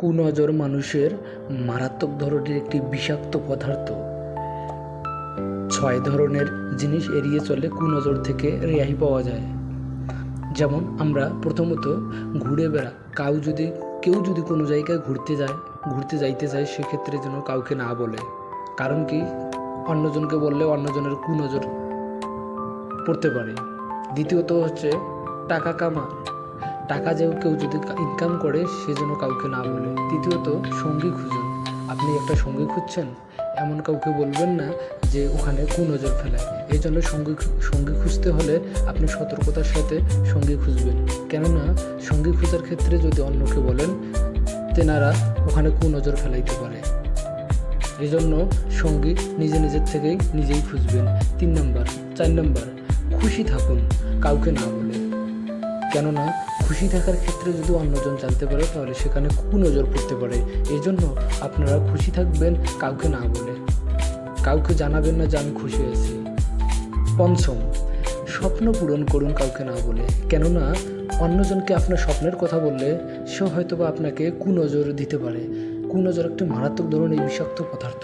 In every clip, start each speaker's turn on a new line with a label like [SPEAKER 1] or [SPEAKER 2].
[SPEAKER 1] কুনজর মানুষের মারাত্মক ধরনের একটি বিষাক্ত পদার্থ। 6 ধরনের জিনিস এড়িয়ে চলে কুনজর থেকে রেহাই পাওয়া যায়। যেমন আমরা প্রথমত ঘুরে বেড়া কেউ যদি কোনো জায়গায় ঘুরতে যাইতে চায়, সেক্ষেত্রে যেন কাউকে না বলে। কারণ কি, অন্যজনকে বললে অন্যজনের কুনজর পড়তে পারে। দ্বিতীয়ত হচ্ছে টাকা যে কেউ যদি ইনকাম করে সে যেন কাউকে না বলে। তৃতীয়ত সঙ্গী খুঁজুন। আপনি একটা সঙ্গী খুঁজছেন, এমন কাউকে বলবেন না যে ওখানে কুনজর ফেলায়। এই জন্য সঙ্গী খুঁজতে হলে আপনি সতর্কতার সাথে সঙ্গী খুঁজবেন। কেননা সঙ্গী খোঁজার ক্ষেত্রে যদি অন্যকে বলেন, তেনারা ওখানে কুনজর ফেলাইতে পারে। এই জন্য সঙ্গী নিজের থেকেই নিজেই খুঁজবেন। 4 নম্বর, খুশি থাকুন কাউকে না বলে। কেননা খুশি থাকার ক্ষেত্রে যদি অন্যজন জানতে পারে তাহলে সেখানে কুনজর পড়তে পারে। এই জন্য আপনারা খুশি থাকবেন কাউকে না বলে, কাউকে জানাবেন না যে আমি খুশি হয়েছি। 5, স্বপ্ন পূরণ করুন কাউকে না বলে। কেননা অন্যজনকে আপনার স্বপ্নের কথা বললে সে হয়তো বা আপনাকে কুনজর দিতে পারে। কুনজর একটি মারাত্মক ধরনের বিষাক্ত পদার্থ।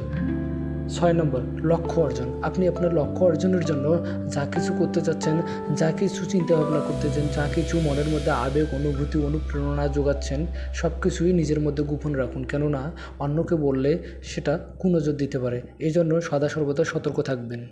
[SPEAKER 1] 6 নম্বর, লক্ষ্য অর্জন। আপনি আপনার লক্ষ্য অর্জনের জন্য যা কিছু করতে চাচ্ছেন, যা কিছু চিন্তা ভাবনা করতেছেন, যা কিছু মনের মধ্যে আবেগ, অনুভূতি, অনুপ্রেরণা যোগাচ্ছেন, সব কিছুই নিজের মধ্যে গোপন রাখুন। কেননা অন্যকে বললে সেটা কুনজর দিতে পারে। এই জন্য সদা সর্বদা সতর্ক থাকবেন।